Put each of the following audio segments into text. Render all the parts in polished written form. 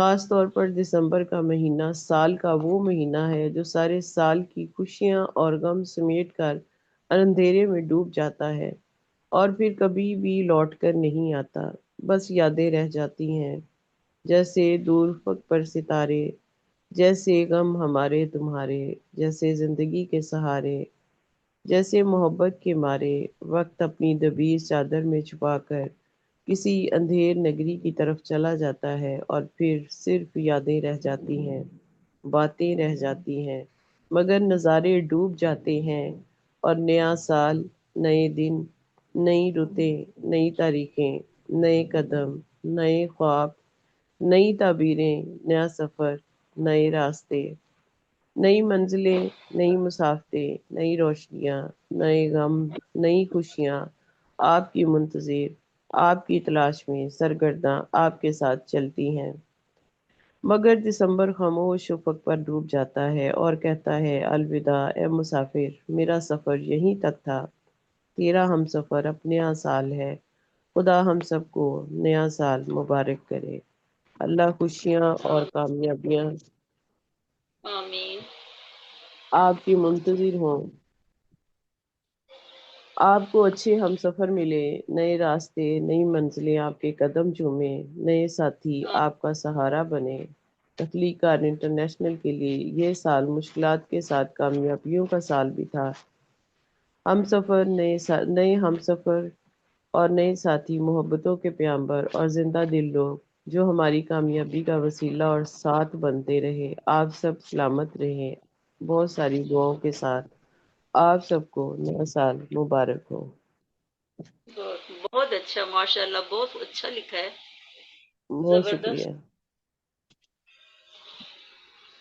خاص طور پر دسمبر کا مہینہ سال کا وہ مہینہ ہے جو سارے سال کی خوشیاں اور غم سمیٹ کر اندھیرے میں ڈوب جاتا ہے اور پھر کبھی بھی لوٹ کر نہیں آتا، بس یادیں رہ جاتی ہیں جیسے دور افق پر ستارے، جیسے غم ہمارے تمہارے، جیسے زندگی کے سہارے، جیسے محبت کے مارے وقت اپنی دبیر چادر میں چھپا کر کسی اندھیر نگری کی طرف چلا جاتا ہے اور پھر صرف یادیں رہ جاتی ہیں، باتیں رہ جاتی ہیں، مگر نظارے ڈوب جاتے ہیں اور نیا سال، نئے دن، نئی رتیں، نئی تاریخیں، نئے قدم، نئے خواب، نئی تعبیریں، نیا سفر، نئے راستے، نئی منزلیں، نئی مسافتیں، نئی روشنیاں، نئے غم، نئی خوشیاں، آپ کی منتظر، آپ کی تلاش میں سرگرداں آپ کے ساتھ چلتی ہیں۔ مگر دسمبر خاموش افق پر ڈوب جاتا ہے اور کہتا ہے الوداع اے مسافر، میرا سفر یہیں تک تھا، تیرا ہم سفر اب نیا سال ہے، خدا ہم سب کو نیا سال مبارک کرے، اللہ خوشیاں اور کامیابیاں آمین۔ آپ کی منتظر ہوں، آپ کو اچھے ہم سفر ملے، نئے راستے، نئی منزلیں آپ کے قدم چومیں، نئے ساتھی آپ کا سہارا بنے۔ تخلیق کار انٹرنیشنل کے لیے یہ سال مشکلات کے ساتھ کامیابیوں کا سال بھی تھا۔ ہم سفر، نئے ہم سفر اور نئے ساتھی، محبتوں کے پیامبر اور زندہ دل لوگ جو ہماری کامیابی کا وسیلہ اور ساتھ بنتے رہے، آپ سب سلامت رہیں۔ بہت ساری دعاؤں کے ساتھ آپ سب کو نیا سال مبارک ہو۔ بہت اچھا، ماشاء اللہ، بہت اچھا لکھا ہے، بہت زبردست۔ شکریہ۔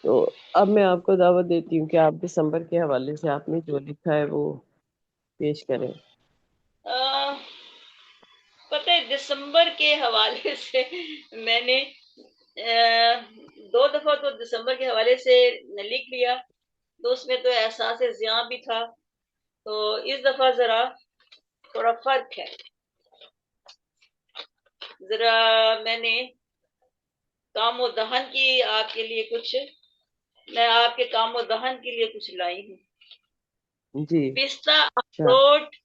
تو اب میں آپ کو دعوت دیتی ہوں کہ آپ دسمبر کے حوالے سے آپ نے جو لکھا ہے وہ پیش کریں۔ پتہ ہے دسمبر کے حوالے سے میں نے دو دفعہ تو دسمبر کے حوالے سے لکھ لیا، تو اس میں تو احساس زیاں بھی تھا، تو اس دفعہ ذرا تھوڑا فرق ہے، ذرا میں نے کام و دہن کی آپ کے لیے کچھ، میں آپ کے کام و دہن کے لیے کچھ لائی ہوں۔ جی پستہ اچھا۔ اخروٹ،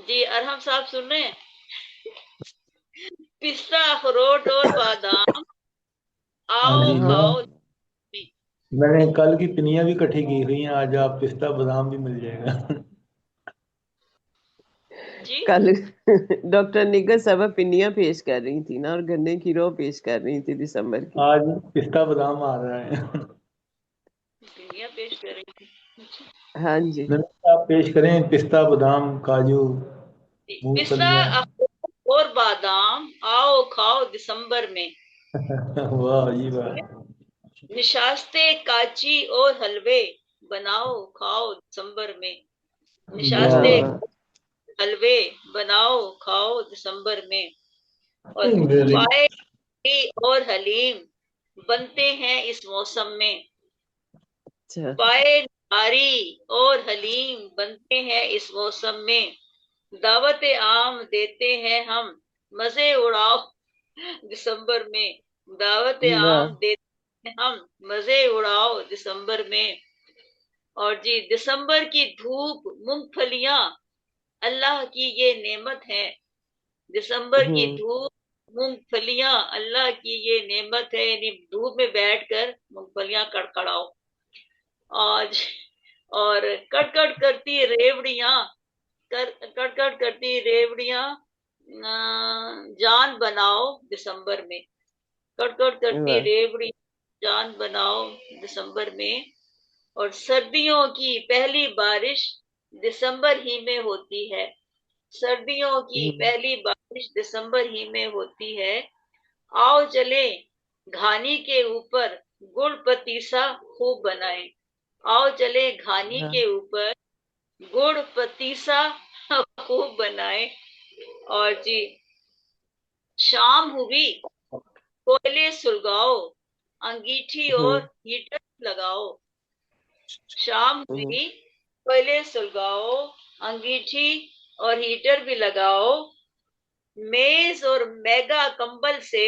جی ارحم صاحب سن رہے ہیں؟ پستہ اخروٹ اور بادام ہاں آؤ جی، کھاؤ۔ میں نے کل کی پنیاں بھی کٹھی کی ہوئی ہیں، آج آپ پستہ بادام بھی مل جائے گا۔ جی کل ڈاکٹر نگر صاحبہ پنیاں پیش کر رہی تھی نا، اور گنے کی رو پیش کر رہی تھی دسمبر کی۔ آج پستہ بادام آ رہا ہے۔ دنیا پیش کر رہی تھی۔ ہاں جی، میں نے کہا آپ پیش کریں پستہ بادام کاجو مونگ پستہ پھلیاں۔ اخروٹ اور بادام آؤ کھاؤ دسمبر میں، واہ جی واہ۔ نشاستے کاچی اور حلوے بناؤ کھاؤ دسمبر میں، واہ نشاستے واہ، حلوے بناؤ کھاؤ دسمبر میں، اور ویری پائے اور حلیم بنتے ہیں اس موسم میں، اچھا، پائے نہاری اور حلیم بنتے ہیں اس موسم میں، دعوت عام دیتے ہیں ہم، مزے اڑاؤ دسمبر میں، دعوت واہ، عام دیتے ہیں ہم، مزے اڑاؤ دسمبر میں۔ اور جی دسمبر کی دھوپ مونگ پھلیاں اللہ کی یہ نعمت ہے، دسمبر کی ہوں، دھوپ مونگ پھلیاں اللہ کی یہ نعمت ہے، یعنی دھوپ میں بیٹھ کر مونگ پھلیاں کڑکڑاؤ آج، اور کٹ کٹ کرتی ریوڑیاں، کٹ کٹ کرتی ریوڑیاں جان بناؤ دسمبر میں، کٹ کٹ کرتی واہ، ریوڑی جان بناؤ دسمبر میں، اور سردیوں کی پہلی بارش دسمبر ہی میں ہوتی ہے، سردیوں کی ہوں، پہلی بارش دسمبر ہی میں ہوتی ہے، آؤ چلے گھانی کے اوپر گڑ پتیسا خوب بنائیں، آؤ چلے گھانی ہاں، کے اوپر گڑ پتیسا خوب بنائیں، اور جی شام ہوئی کوئلے سلگاؤ انگیٹھی اور ہوں، ہیٹر لگاؤ، شام ہوں، ہوئی کوئلے سلگاؤ انگیٹھی اور ہیٹر بھی لگاؤ، میز اور میگا کمبل سے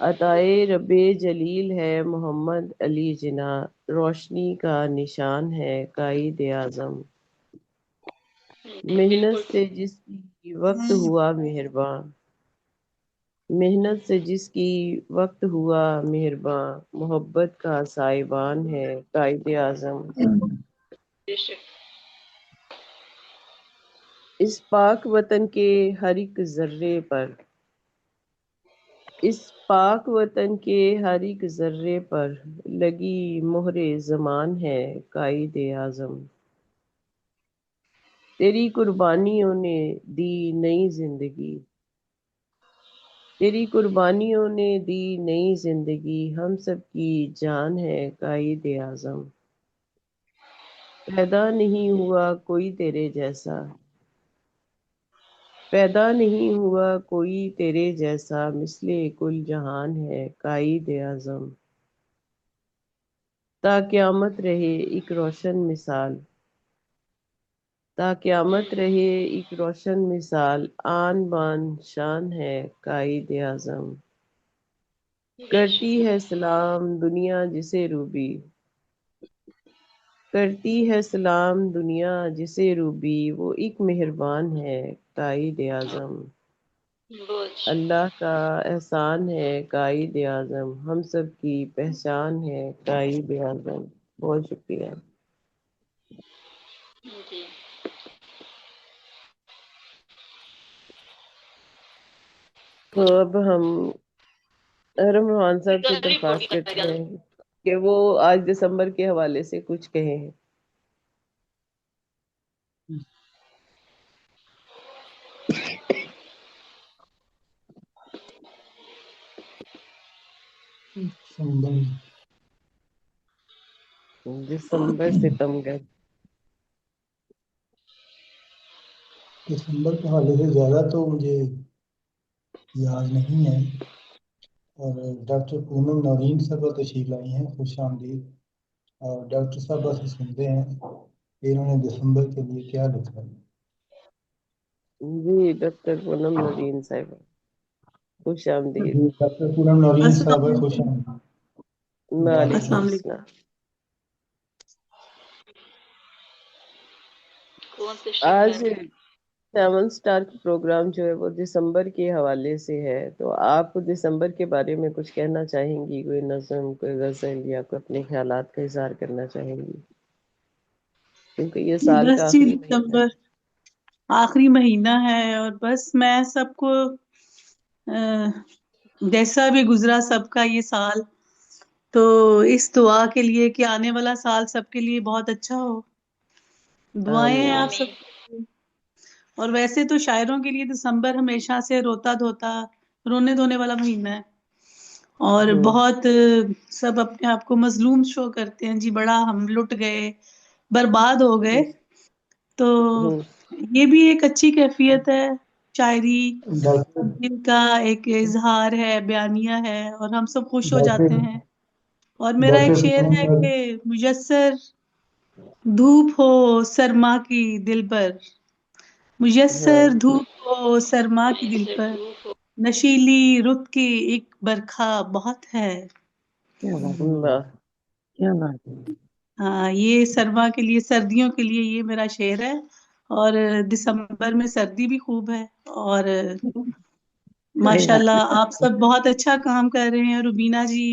عطائے رب جلیل ہے محمد علی جناح، روشنی کا نشان ہے قائد اعظم، جی محنت بالکل سے جس کی وقت ہوا مہرباں، محنت سے جس کی وقت ہوا مہرباں، محبت کا سائبان ہے قائد اعظم، بے شک اس پاک وطن کے ہر ایک ذرے پر، اس پاک وطن کے ہر ایک ذرے پر لگی مہر زمان ہے قائد اعظم، تیری قربانیوں نے دی نئی زندگی، تیری قربانیوں نے دی نئی زندگی، ہم سب کی جان ہے قائد اعظم، پیدا نہیں ہوا کوئی تیرے جیسا، پیدا نہیں ہوا کوئی تیرے جیسا، مثل کل جہان ہے قائد اعظم، تا قیامت رہے ایک روشن مثال، تا قیامت رہے ایک روشن مثال، آن بان شان ہے قائد اعظم، بے کرتی شک ہے سلام دنیا جسے روبی، کرتی ہے سلام دنیا جسے روبی، وہ ایک مہربان ہے قائد اعظم، بہت اللہ کا احسان ہے قائد اعظم، ہم سب کی پہچان ہے قائد اعظم۔ بہت شکریہ۔ جی تو اب ہم رحمان صاحب سے دوسری بولی درخواست کرنا کرتے ہیں کہ وہ آج دسمبر کے حوالے سے کچھ کہیں۔ دسمبر ستمبر دسمبر کے حوالے سے زیادہ تو مجھے یاد نہیں ہے، اور ڈاکٹر پونم نورین صاحبہ تشریف لائی ہیں، خوش آمدید۔ اور ڈاکٹر صاحبہ سے سنتے ہیں کہ انہوں نے دسمبر کے لیے کیا لکھا ہے۔ جی ڈاکٹر پونم نورین صاحب، خوش آمدید۔ جی ڈاکٹر پونم نورین السلام صاحبہ، خوش علیکم۔ آمدید۔ وعلیکم السلام علیکم۔ السلام۔ کون تشریف آج لائے؟ 7 سٹار کا پروگرام جو ہے وہ دسمبر کے حوالے سے ہے، تو آپ دسمبر کے بارے میں کچھ کہنا چاہیں گی؟ کوئی نظم، کوئی غزل، یا کوئی اپنے خیالات کا اظہار کرنا چاہیں گی؟ کیونکہ یہ سال کا بس جی آخری مہینہ دسمبر آخری مہینہ ہے، اور بس میں سب کو جیسا بھی گزرا سب کا یہ سال، تو اس دعا کے لیے کہ آنے والا سال سب کے لیے بہت اچھا ہو، دعائیں ہیں آمین۔ آپ سب کی۔ اور ویسے تو شاعروں کے لیے دسمبر ہمیشہ سے روتا دھوتا رونے دھونے والا مہینہ ہے، اور بہت سب اپنے آپ کو مظلوم شو کرتے ہیں، جی بڑا ہم لٹ گئے، برباد ہو گئے۔ تو یہ بھی ایک اچھی کیفیت ہے، شاعری ڈاکٹر دل کا ایک اظہار ہے، بیانیہ ہے، اور ہم سب خوش ہو ڈاکٹر جاتے ہیں۔ اور میرا ایک ڈاکٹر شعر پونم ہے نور- کہ میسر دھوپ ہو سرما کی دل پر، میسر دھوپ ہو سرما کی دل پر، نشیلی رت کی ایک برکھا بہت ہے۔ اللہ، کیا بات ہے۔ ہاں، یہ سرما کے لیے، سردیوں کے لیے یہ میرا شعر ہے، اور دسمبر میں سردی بھی خوب ہے، اور ماشاءاللہ آپ سب بہت اچھا کام کر رہے ہیں، روبینہ جی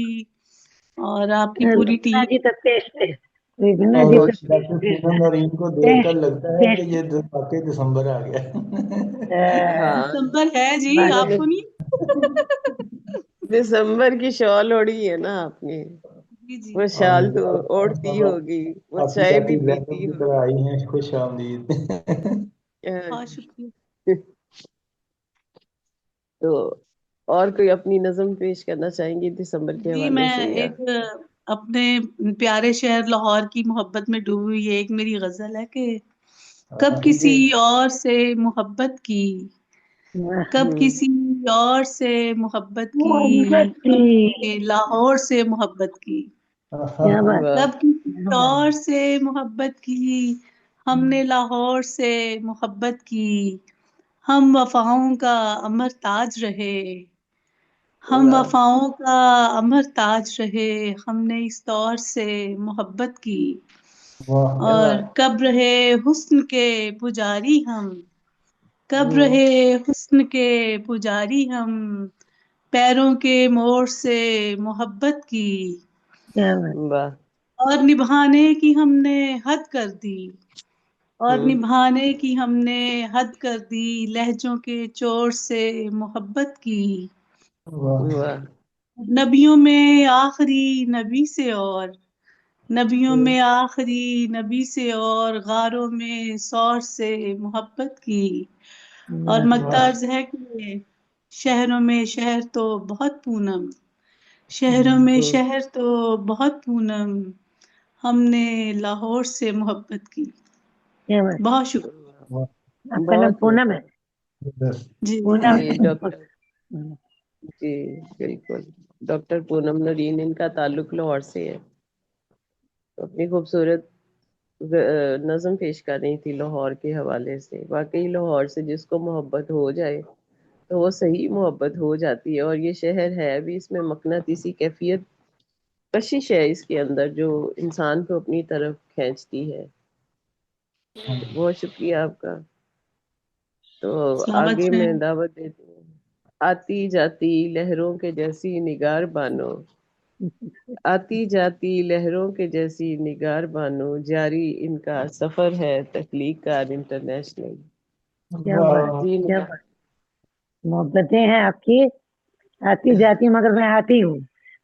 اور آپ کی پوری روبینہ ٹیم۔ جی تو پیش تھے، روبینہ اور جی تو ڈاکٹر پونم نورین کو دیکھ کر لگتا ہے کہ یہ واقعی دسمبر آ گیا۔ ہاں دسمبر ہے جی، انہوں آپ نے کو نہیں؟ دسمبر کی شال اوڑی ہے نا آپ نے، جی جی وہ اور شال تو ڈاکٹر اوڑتی صاحبہ ہوگی، وہ آپ کی چائے بھی چاچی زینب پیتی کی طرح ہوگی۔ آئی ہیں، خوش آمدید۔ بہت شکریہ۔ تو اور کوئی اپنی نظم پیش کرنا چاہیں گی دسمبر کے جی حوالے میں سے؟ یا ایک اپنے پیارے شہر لاہور کی محبت میں ڈوبی ہوئی ایک میری غزل ہے کہ کب کسی اور سے محبت کی، کب کسی اور سے محبت کی، محبت ہم کی، نے لاہور سے محبت کی، کیا بات واہ، کب کسی اور سے محبت کی، ہم نے لاہور سے محبت کی، ہم وفاؤں کا امر تاج رہے، ہم واہ وفاؤں کا امر تاج رہے، ہم نے اس دور سے محبت کی، واہ اور واہ کب رہے حسن کے پجاری ہم، کب ہوں، رہے حسن کے پجاری ہم، پیروں کے موڑ سے محبت کی، کیا بات واہ اور نبھانے کی ہم نے حد کر دی، اور ہوں، نبھانے کی ہم نے حد کر دی، لہجوں کے چور سے محبت کی، واہ واہ نبیوں میں آخری نبی سے، اور نبیوں ہوں، میں آخری نبی سے، اور غاروں میں سور سے محبت کی، اور واہ مکتا واہ عرض ہے کہ شہروں میں شہر تو بہت پونم، شہروں میں ہوں، شہر تو بہت پونم، ہم نے لاہور سے محبت کی۔ کیا بات بہت شکریہ واہ آپ کا نام بہت پونم ہے؟ زبردست جی۔ پونم جی ڈاکٹر، جی بالکل، ڈاکٹر پونم نورین، ان کا تعلق لاہور سے ہے، اپنی خوبصورت نظم پیش کر رہی تھی لاہور کے حوالے سے۔ واقعی لاہور سے جس کو محبت ہو جائے تو وہ صحیح محبت ہو جاتی ہے، اور یہ شہر ہے بھی، اس میں مقناطیسی کیفیت، کشش ہے اس کے اندر جو انسان کو اپنی طرف کھینچتی ہے۔ بہت شکریہ آپ کا۔ تو سلامت آگے میں رہیں۔ دعوت دیتی ہوں، آتی جاتی لہروں کے جیسی نگار بانو، آتی جاتی لہروں کے جیسی نگار بانو، جاری ان کا سفر ہے تخلیق کا انٹرنیشنل۔ کیا بات واہ جی کیا بات محبتیں ہیں آپ کی، آتی جاتی مگر میں آتی ہوں۔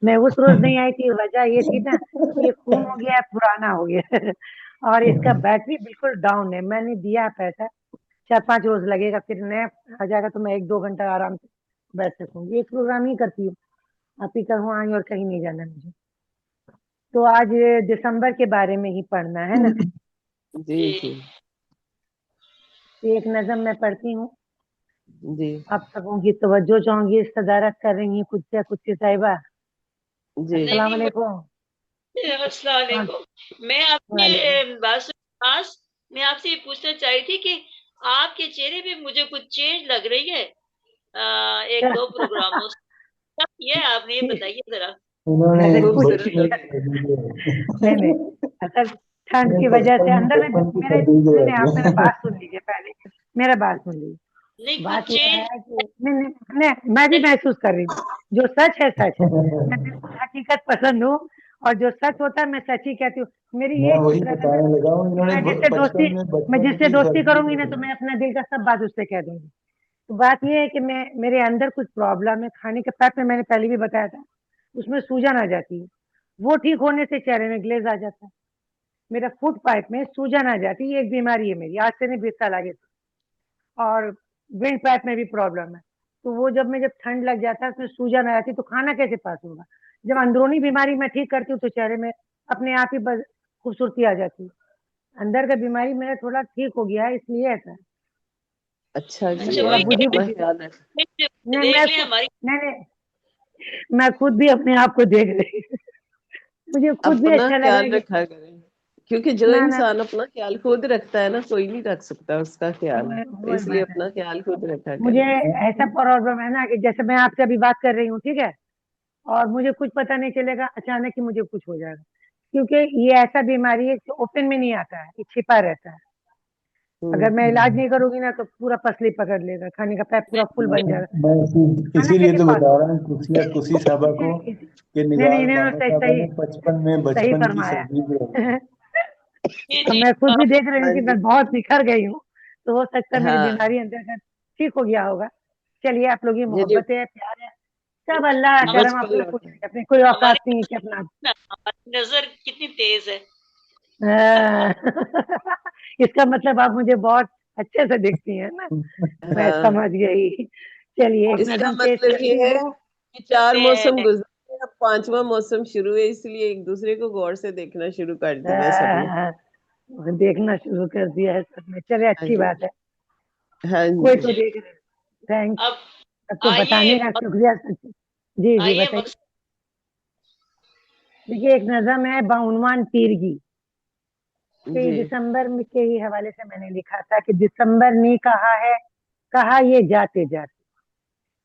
میں اس روز نہیں آئی تھی، وجہ یہ تھی نا یہ خون ہو گیا ہے، پرانا ہو گیا ہے، اور اس کا بیٹری بالکل ڈاؤن ہے۔ میں نے دیا پیسہ، 4-5 روز لگے گا، پھر نیا آ جائے گا تو میں 1-2 گھنٹہ آرام سے بیٹھ سکوں گی۔ ایک پروگرام ہی کرتی ہوں، آپ ہی کا ہوں آئی، اور کہیں نہیں جانا مجھے۔ تو آج دسمبر کے بارے میں ہی پڑھنا ہے نا۔ جی جی ایک نظم میں پڑھتی ہوں، جی آپ سبوں کی توجہ چاہوں گی، صدارت کر رہی ہیں کچھ صاحبہ۔ جی نہیں السلام نہیں، علیکم۔ السلام علیکم۔ میں آپ وعلیکم۔ کی بات میں آپ سے یہ پوچھنا چاہی تھی کہ آپ کے چہرے پہ مجھے کچھ چینج لگ رہی ہے 1-2 پروگراموں سے، کیا کیا ہے آپ نے یہ بتائیے ذرا۔ انہوں نے ارے کچھ خوبصورت بچپن ہو کی گئی۔ کر دی نہیں نہیں، اصل ٹھنڈ کی وجہ سے اندر میں بچپن کی میرے کر دی نہیں نہیں، آپ میرا ہے بات سن لیجیے پہلے، میرا بات سن لیجیے۔ نہیں کچھ بات یہ چینج ہے کہ نہیں، میں بھی محسوس کر رہی ہوں، جو سچ ہے سچ ہے، میں بالکل حقیقت پسند ہوں، اور جو سچ ہوتا ہے میں سچ ہی کہتی ہوں۔ میری میں یہ وہی فطرت ہے نا بتانے لگا ہوں، انہوں کہ نے میں بچپن جس سے کی دوستی سردی کروں گی نا کر تو دی۔ میں اپنا دل کا سب بات اس سے کہہ دوں گی۔ تو بات یہ ہے کہ میرے اندر کچھ پرابلم ہے، کھانے کے پیپ میں نے پہلے بھی بتایا تھا، اس میں سوجن آ جاتی ہے، وہ ٹھیک ہونے سے چہرے میں گلیز آ جاتا ہے۔ میرا فوڈ پائپ میں سوجن آ جاتی ہے، یہ ایک بیماری ہے میری، آج سے نہیں 20 سال آگے سے۔ اور ونڈ پائپ میں بھی پرابلم ہے، تو وہ جب ٹھنڈ لگ جاتا ہے اس میں سوجن آ جاتی ہے، تو کھانا کیسے پاس ہوگا؟ جب اندرونی بیماری میں ٹھیک کرتی ہوں تو چہرے میں اپنے آپ ہی خوبصورتی آ جاتی ہے۔ اندر کا بیماری میرا تھوڑا ٹھیک ہو گیا ہے، اس لیے ایسا ہے۔ اچھا میں جی، اچھا تھوڑا وہی بجھی اپنا بجھی خیال رکھیں۔ نہیں دیکھ لیں ہماری۔ نہیں، میں خود بھی اپنے آپ کو دیکھ رہی ہوں۔ مجھے خود بھی اپنا اچھا لگ رہا خیال ہے رکھا کریں، کیونکہ جو کہ نہ انسان اپنا خیال خود رکھتا ہے نا، کوئی نہیں رکھ سکتا اس کا خیال، تو وہی اس لیے بات ہے۔ اپنا خیال خود رکھا مجھے کریں۔ ایسا پرابلم ہے نا کہ جیسے میں آپ سے ابھی بات کر رہی ہوں، ٹھیک ہے، اور مجھے کچھ پتہ نہیں چلے گا، اچانک ہی مجھے کچھ ہو جائے گا، کیونکہ یہ ایسا بیماری ہے کہ اوپن میں نہیں آتا ہے، یہ چھپا رہتا ہے۔ ہوں، اگر میں علاج نہیں کروں گی نا تو پورا پسلی پکڑ لے گا، کھانے کا پیپ پورا فل بن جائے گا، میں کھانا اسی لیے کیسے تو پاس بتا ہوگا؟ رہا ہوں کسی صاحبہ کو کہ نہیں نہیں، نگار انہوں نے بانو صاحبہ صحیح نے صحیح بچپن کی فرمایا۔ سردی جو ہے۔ جی تو جی میں خود بھی دیکھ رہی ہوں ہاں کہ میں جی، بہت بکھر گئی ہوں، تو ہو سکتا ہے میری ہاں بیماری اندر کا ٹھیک ہو گیا ہوگا۔ چلیے، آپ لوگ یہ یہ جو محبت ہے، پیار ہے، سب اللہ کرم، بچپن اپنا کچھ لوٹا نہیں، اپنی کوئی ہماری اوقات نہیں ہے کہ اپنا ہماری نظر کتنی تیز ہے۔ اس کا مطلب آپ مجھے بہت اچھے سے دیکھتی ہیں نا، میں ہاں، سمجھ گئی۔ چلیے ایک اس کا نظم پیش مطلب کرتی یہ ہے ہوں۔ کہ 4 موسم میں گزرے، اب 5واں موسم شروع ہے، اس لیے ایک دوسرے کو غور سے دیکھنا شروع کر دیا سب نے۔ دیکھنا شروع کر دیا ہے سب نے، چلے ہاں اچھی جی، بات ہے، ہاں کوئی جی، تو دیکھ رہے۔ تھینکس اب سب کو آئیے بتانے کا شکریہ۔ جی جی آئیے بتائیے۔ دیکھیے ایک نظم ہے بعنوان تیرگی، کہ جی دسمبر کے ہی حوالے سے میں نے لکھا تھا کہ دسمبر نے کہا ہے، کہا یہ جاتے جاتے،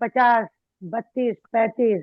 50, 32, 35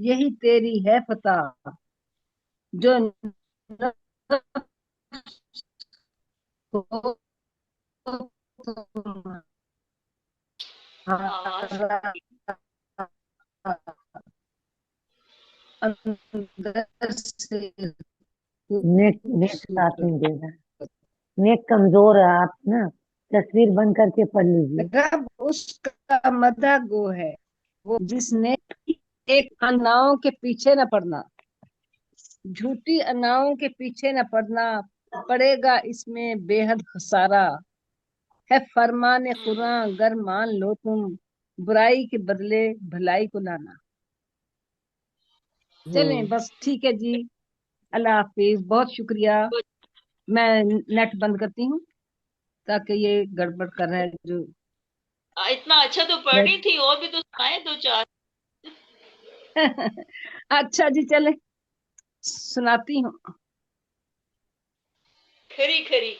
یہی تیری ہے فتح جو آواز اندر سے نیٹ ساتھ نہیں دے رہا، نیٹ کمزور ہے، آپ نا تصویر بند کر کے پڑھ لیجیے۔ رب اس کا مدح گو ہے وہ جس نے ایک اناؤں کے پیچھے نہ پڑنا، جھوٹی اناؤں کے پیچھے نہ پڑنا، پڑے گا اس میں بے حد خسارہ ہے فرمان قرآن گر مان لو تم، برائی کے بدلے بھلائی کو لانا۔ چلیں بس ٹھیک ہے جی، اللہ حافظ، بہت شکریہ۔ میں نیٹ بند کرتی ہوں تاکہ یہ گڑبڑ کر رہا ہے جو اتنا اچھا تو پڑھ رہی تھی، اور بھی تو سنائے دو چار۔ اچھا جی چلے سناتی ہوں۔ کھری کھری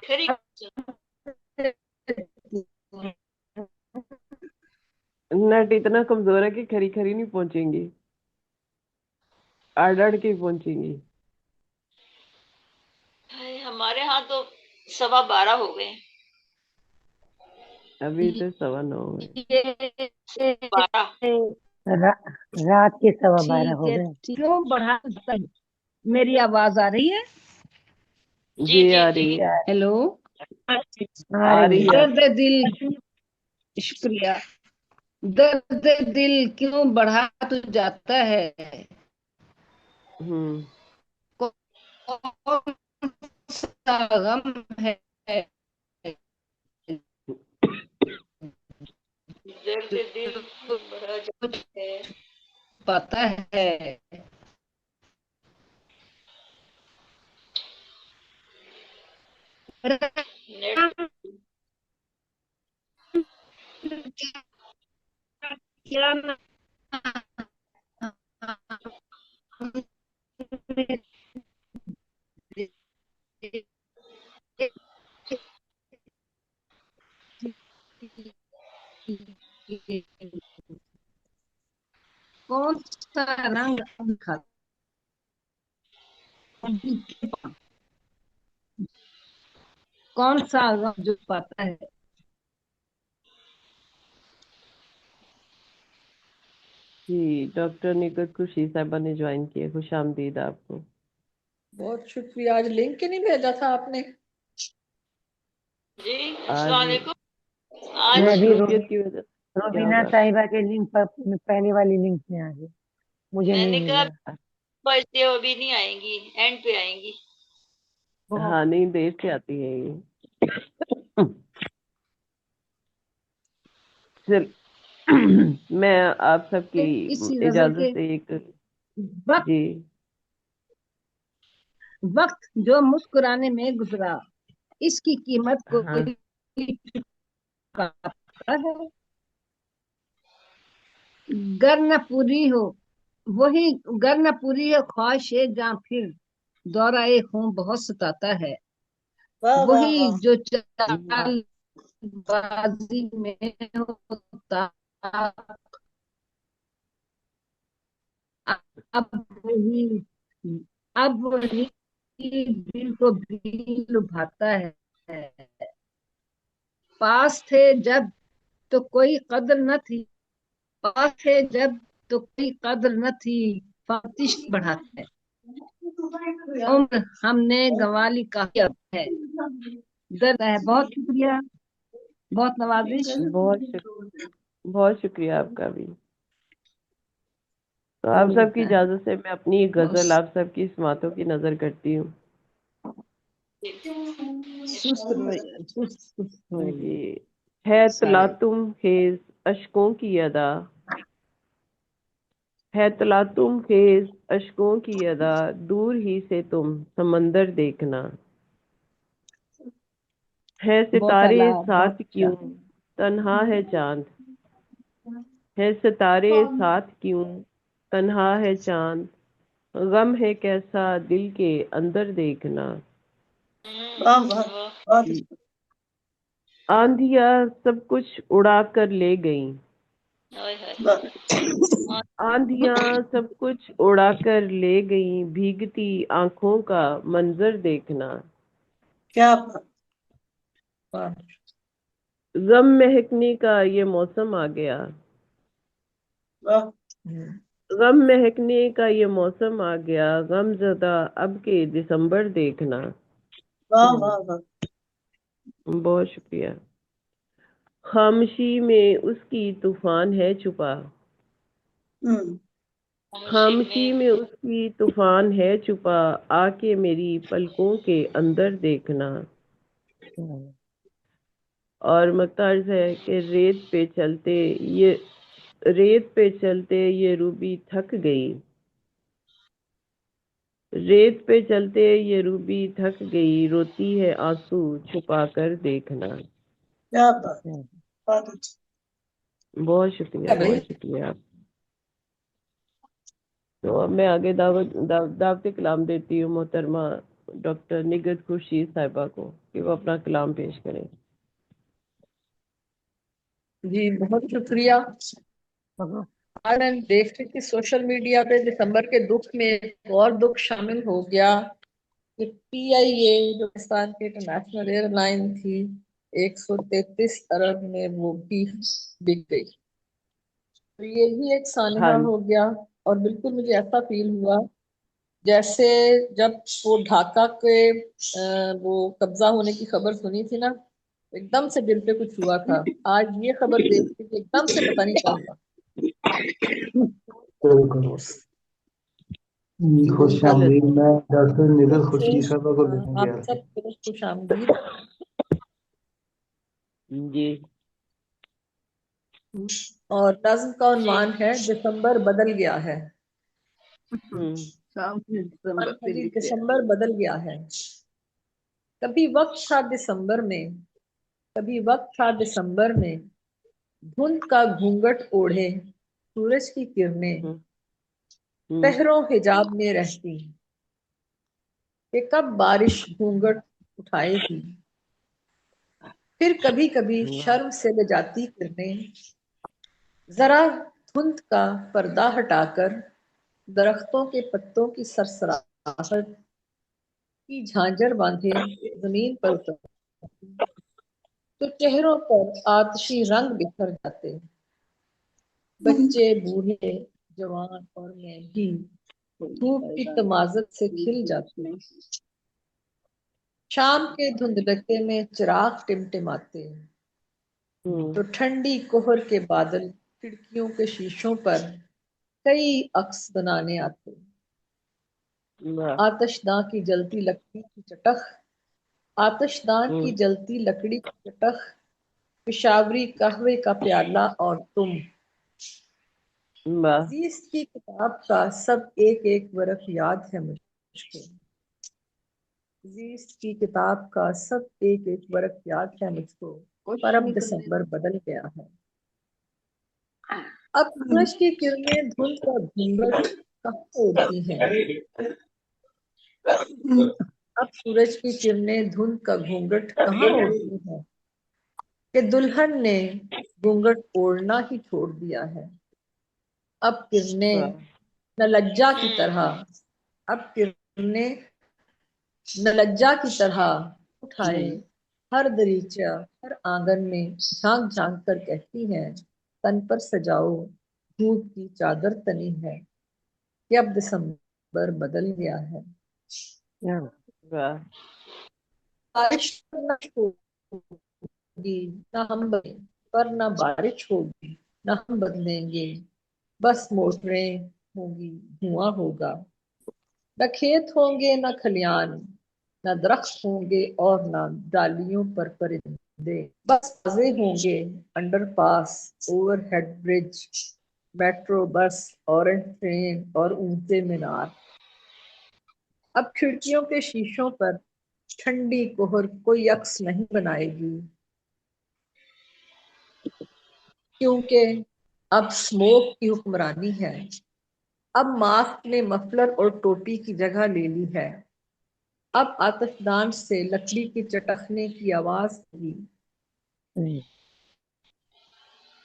کھری نیٹ اتنا کمزور ہے کہ کھری کھری نہیں پہنچیں گی، اڑ کے پہنچیں گی۔ ہمارے ہاں تو 12:15 ہو گئے، ابھی تو 9:15 ہے۔ 12۔ رات کے 12:15 ٹھیک ہو ہے، گئے۔ کیوں بڑھا میری آواز آ رہی ہے؟ جی جی آ جی رہی ہے، ہیلو، آ رہی ہے۔ درد دل، شکریہ، درد دل کیوں بڑھا تو جاتا ہے، ہوں کون سا غم ہے درد دل بڑا جاتا ہے۔ پتا ہے نیٹ کیا کون سا رنگ کون سا رنگ جو پاتا ہے، جی ڈاکٹر نکت خوشی صاحبہ نے جوائن کیا، خوش آمدید آپ کو۔ بہت شکریہ، آج لنک ہی نہیں بھیجا تھا آپ نے؟ جی آج السلام علیکم۔ آج میں بھی مصروفیت کی وجہ سے کیا روبینہ ہوگا۔ صاحبہ کے لنک پر پہلے والی لنک میں آ گئی، مجھے میں نہیں نے کہا ملا۔ بس یہ ابھی نہیں آئیں گی، اینڈ پہ آئیں گی۔ ہاں نہیں دیر سے آتی ہے یہ۔ چل میں آپ سب کی اسی غزل اجازت کے سے ایک وقت جی وقت جو مسکرانے میں گزرا، اس کی قیمت کو ہاں گر نہ پوری ہو وہی، گر نہ پوری ہے خواہش جاں پھر دورہ خون بہت ستاتا ہے، واہ واہ وہی واہ، جو چال بازی میں ہوتا اب وہی دل کو بھی لبھاتا ہے، پاس تھے جب تو کوئی قدر نہ تھی، پاس تھے جب تو کوئی قدر نہ تھی، فاتش بڑھاتا ہے، عمر ہم نے گنوالی کافی اب ہے، درد ہے۔ بہت شکریہ، بہت نوازش۔ بہت شکریہ آپ کا بھی۔ تو آپ سب کی اجازت سے میں اپنی ایک غزل آپ سب کی سماعتوں کی نظر کرتی ہوں۔ جی ہے تلاطم خیز اشکوں کی ادا، ہے تلاطم خیز اشکوں کی ادا، دور ہی سے تم سمندر دیکھنا، ہے ستارے ساتھ کیوں تنہا ہے چاند، ہے ستارے ساتھ کیوں تنہا ہے چاند، غم ہے کیسا دل کے اندر دیکھنا، واہ واہ، بہت اچھا۔ آندھیاں سب کچھ اڑا کر لے گئیں، ہائے ہائے۔ آندھیاں سب کچھ اڑا کر لے گئیں، بھیگتی آنکھوں کا منظر دیکھنا، کیا غم مہکنے کا یہ موسم آ گیا، غم مہکنے کا یہ موسم آ گیا، غم زدہ اب کے دسمبر دیکھنا۔ واہ واہ واہ۔ بہت شکریہ۔ خاموشی میں اس کی طوفان ہے چھپا، خاموشی میں اس کی طوفان ہے چھپا، آ کے میری پلکوں کے اندر دیکھنا۔ اور مقتارض ہے کہ ریت پہ چلتے یہ روبی تھک گئی، ریت پہ چلتے یہ روبی تھک گئی، روتی ہے آنسو چھپا کر دیکھنا۔ کیا بات۔ بہت شکریہ، بہت شکریہ آپ۔ تو اب میں آگے دعوت کلام دیتی ہوں محترمہ ڈاکٹر نگہت خورشید صاحبہ کو کہ وہ اپنا کلام پیش کریں۔ جی بہت شکریہ۔ آج میں دیکھ رہی تھی سوشل میڈیا پہ دسمبر کے دکھ میں ایک اور دکھ شامل ہو گیا کہ پی آئی اے جو پاکستان کی انٹرنیشنل ایئر لائن تھی 133 ارب میں وہ بھی بک گئی۔ تو یہ بھی ایک سانحہ ہو گیا، اور بالکل مجھے ایسا فیل ہوا جیسے جب وہ ڈھاکہ کے وہ قبضہ ہونے کی خبر سنی تھی نا، ایک دم سے دل پہ کچھ ہوا تھا۔ آج یہ خبر دیکھ کے ایک دم سے پتہ نہیں کیا ہوا۔ خوش آمدید۔ میں ڈاکٹر نگہت خورشید صاحبہ کو دیکھوں گا۔ آپ سب کو خوش آمدید۔ جی۔ اور نظم کا عنوان ہے دسمبر بدل گیا ہے۔ دسمبر بدل گیا ہے۔ کبھی وقت تھا دسمبر میں، کبھی وقت تھا دسمبر میں، دھند کا گھونگھٹ اوڑھے سورج کی کرنیں پہروں حجاب میں رہتی کہ کب بارش گھونگھٹ اٹھائے گی۔ پھر کبھی کبھی شرم سے لجاتی کرنیں ذرا دھند کا پردہ ہٹا کر درختوں کے پتوں کی سرسراہٹ کی جھانجھر باندھے زمین پر اترتی تو چہروں پر آتشی رنگ بکھر جاتے، بچے بوڑھے جوان اور میں بھی دھوپ کی تمازت سے کھل جاتے۔ شام کے دھندلکے میں چراغ ٹمٹماتے تو ٹھنڈی کوہر کے بادل کھڑکیوں کے شیشوں پر کئی عکس بنانے آتے۔ آتش داں کی جلتی لکڑی کی چٹخ، آتش داں کی جلتی لکڑی کی چٹخ، پشاوری قہوے کا پیالہ اور تم۔ زیست کی کتاب کا سب ایک ایک ورق یاد ہے مجھ کو، زیست کی کتاب کا سب ایک ایک ورق یاد ہے مجھ کو، پر اب دسمبر بدل گیا ہے۔ اب سورج کی کرنیں دھند کا گھونگھٹ کہاں اوڑھتی ہیں، اب سورج کی کرنیں دھند کا گھونگھٹ کہاں اوڑھتی ہیں کہ دلہن نے گھونگھٹ اوڑھنا ہی چھوڑ دیا ہے۔ اب کرنیں نلجا کی طرح، اب کرنیں نلجا کی طرح اٹھائے ہر دریچہ ہر آنگن میں جھانک جھانک کر کہتی ہیں تن پر سجاؤ دھوپ کی چادر تنی ہے کہ اب دسمبر بدل گیا ہے۔ بارش نہ ہوگی نہ ہم بدلیں، پر نہ بارش ہوگی نہ ہم بدلیں گے، بس موٹریں ہوں گی دھواں ہوگا، نہ کھیت ہوں گے نہ کھلیان، نہ درخت ہوں گے اور نہ ڈالیوں پر پرندے، بس بازے ہوں گے انڈر پاس اوور ہیڈ برج، میٹرو بس اورنج ٹرین اور اونچے مینار۔ اب کھڑکیوں کے شیشوں پر ٹھنڈی کوہر کوئی عکس نہیں بنائے گی، کیونکہ اب سموک کی حکمرانی ہے، اب ماسک نے مفلر اور ٹوپی کی جگہ لے لی ہے، اب آتش دان سے لکڑی کی چٹکنے کی آواز ہوگی،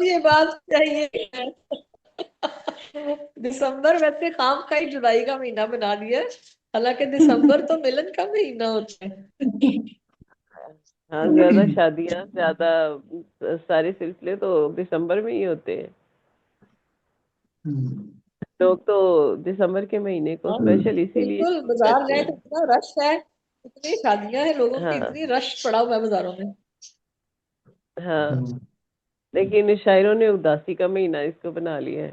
اب یہ بات چاہیے دسمبر ویسے خام کا ہی جولائی کا مہینہ بنا دیا، حالانکہ دسمبر تو ملن کا مہینہ ہوتا ہے۔ ہاں زیادہ شادیاں، زیادہ سارے سلسلے تو دسمبر میں ہی ہوتے ہیں۔ لوگ تو دسمبر کے مہینے کو ہاں اسپیشل اسی لیے بالکل، بازار کرتے جائے ہیں۔ تو اتنا رش ہے، اتنی شادیاں ہیں لوگوں کی، ہاں اتنی رش پڑا ہوا ہے بازاروں میں۔ ہاں، لیکن شاعروں نے اداسی کا مہینہ اس کو بنا لیا ہے،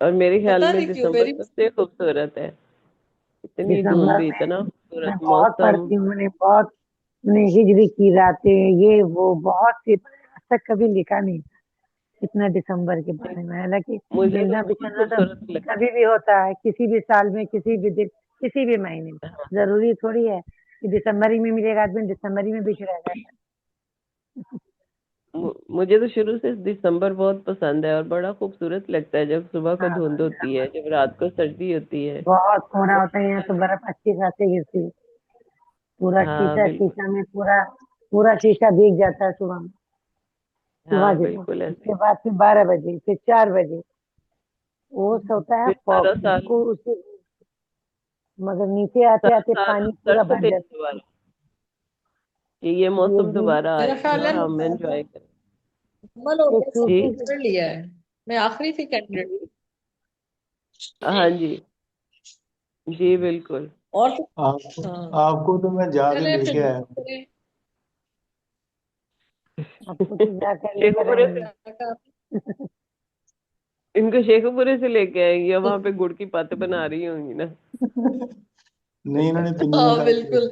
اور میرے خیال پتہ میں نہیں کیوں دسمبر میری سب سے خوبصورت ہے، اتنی دسمبر دھند، میں اتنا میں خوبصورت بہت موسم۔ پڑھتی ہوں، میں نے بہت ہجری کی راتیں، یہ وہ بہت سی، آج تک کبھی لکھا نہیں اتنا دسمبر کے بارے میں، حالانکہ مجھے تو ملنا بہت بچھڑنا تو خوبصورت لگتا کبھی بھی ہوتا ہے، کسی بھی سال میں، کسی بھی دن، کسی بھی مہینے میں، ہے۔ ضروری تھوڑی ہے کہ دسمبر ہی میں ملے گا آدمی دسمبر ہی میں بچھڑے گا۔ مجھے تو شروع سے دسمبر بہت پسند ہے، اور بڑا خوبصورت لگتا ہے جب صبح کو ہاں دھند ہوتی ہے، جب رات کو سردی ہوتی ہے۔ بہت کوہرا ہوتا ہے، یہاں تو برف اچھی خاصی گرتی ہے، پورا ہاں شیشہ بالکل، شیشہ میں پورا شیشہ بھیگ جاتا ہے صبح میں، صبح ہاں جب بالکل اس ایسے کے بعد پھر 12 بجے، پھر 4 بجے وہ ہوتا ہے پھر سارا سال، مگر نیچے آتے سارا آتے سال پانی پورا ترستے بھر ہیں جاتا دوبارہ کہ یہ ہے۔ یہ موسم جون دوبارہ میرا آئے خیال ہے اور ہم انجوائے کریں۔ مکمل ہو یہ گیا، سب جی نے پڑھ لیا ہے، میں آخری تھی کینڈیڈیٹ۔ ہاں جی، جی بالکل۔ اور ہاں آپ کو تو میں جا کے چلیں لے پھر کے آیا دعا کریں۔ آپ کو تو جا کر لے شیخو کر پورے آئیں سے، گے۔ ان کو شیخو پورے سے لے کے آئیں گے، وہاں پہ گڑ کی پت بنا رہی ہوں گی نا۔ نہیں، انہوں نے پنی میں ہاں کہا بالکل،